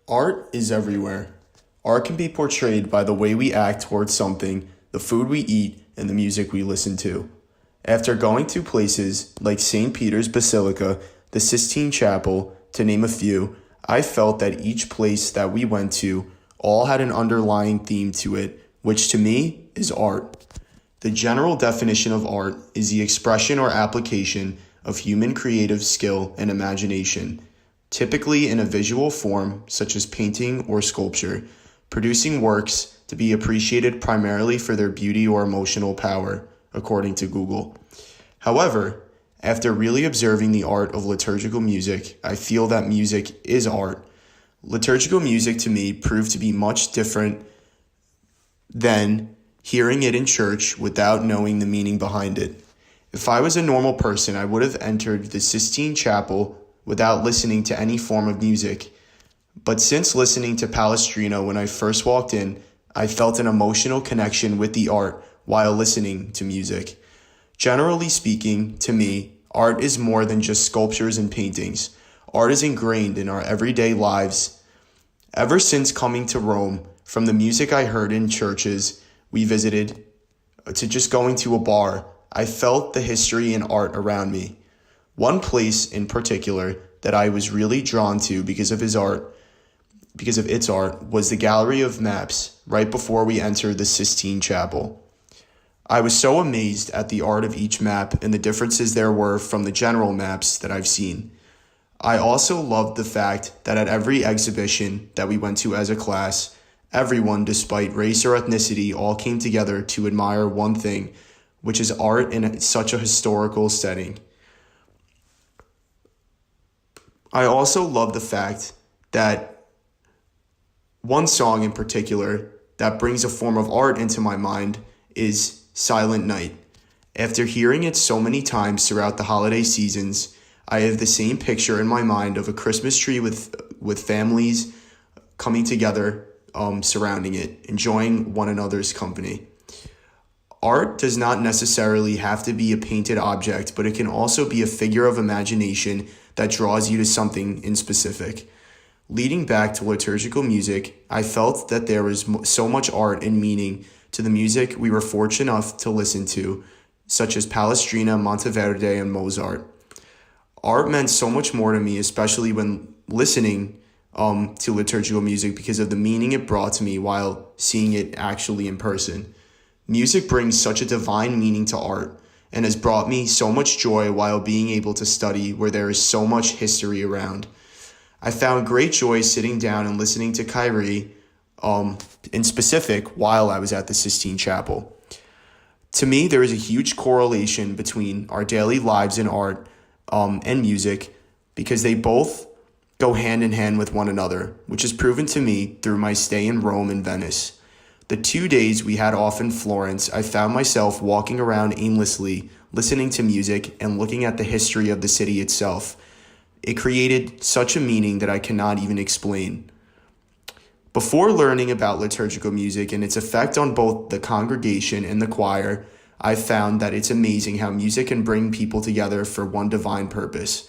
Art is everywhere. Art can be portrayed by the way we act towards something, the food we eat, and the music we listen to. After going to places like St. Peter's Basilica, the Sistine Chapel, to name a few, I felt that each place that we went to all had an underlying theme to it, which to me is art. The general definition of art is the expression or application of human creative skill and imagination, typically in a visual form such as painting or sculpture, producing works to be appreciated primarily for their beauty or emotional power, according to Google. However, after really observing the art of liturgical music, I feel that music is art. Liturgical music to me proved to be much different than hearing it in church without knowing the meaning behind it. If I was a normal person, I would have entered the Sistine Chapel without listening to any form of music. But since listening to Palestrina when I first walked in, I felt an emotional connection with the art while listening to music. Generally speaking, to me, art is more than just sculptures and paintings. Art is ingrained in our everyday lives. Ever since coming to Rome, from the music I heard in churches we visited to just going to a bar, I felt the history and art around me. One place in particular that I was really drawn to because of its art, was the Gallery of Maps right before we entered the Sistine Chapel. I was so amazed at the art of each map and the differences there were from the general maps that I've seen. I also loved the fact that at every exhibition that we went to as a class, everyone, despite race or ethnicity, all came together to admire one thing, which is art in such a historical setting. I also love the fact that one song in particular that brings a form of art into my mind is Silent Night. After hearing it so many times throughout the holiday seasons, I have the same picture in my mind of a Christmas tree with families coming together, surrounding it, enjoying one another's company. Art does not necessarily have to be a painted object, but it can also be a figure of imagination that draws you to something in specific. Leading back to liturgical music, I felt that there was so much art and meaning to the music we were fortunate enough to listen to, such as Palestrina, Monteverdi, and Mozart. Art meant so much more to me, especially when listening to liturgical music because of the meaning it brought to me while seeing it actually in person. Music brings such a divine meaning to art and has brought me so much joy while being able to study where there is so much history around. I found great joy sitting down and listening to Kyrie, in specific, while I was at the Sistine Chapel. To me, there is a huge correlation between our daily lives and art and music because they both go hand in hand with one another, which is proven to me through my stay in Rome and Venice. The 2 days we had off in Florence, I found myself walking around aimlessly, listening to music and looking at the history of the city itself. It created such a meaning that I cannot even explain. Before learning about liturgical music and its effect on both the congregation and the choir, I found that it's amazing how music can bring people together for one divine purpose.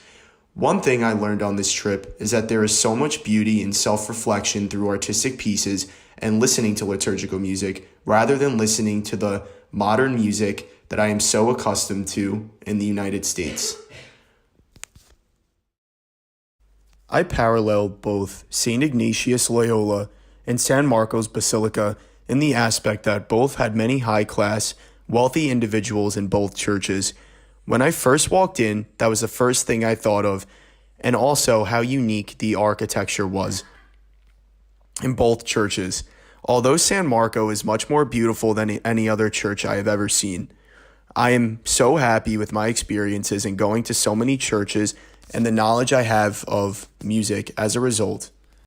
One thing I learned on this trip is that there is so much beauty in self-reflection through artistic pieces and listening to liturgical music rather than listening to the modern music that I am so accustomed to in the United States. I paralleled both St. Ignatius Loyola and San Marco's Basilica in the aspect that both had many high-class, wealthy individuals in both churches. When I first walked in, that was the first thing I thought of, and also how unique the architecture was in both churches. Although San Marco is much more beautiful than any other church I have ever seen. I am so happy with my experiences in going to so many churches and the knowledge I have of music as a result.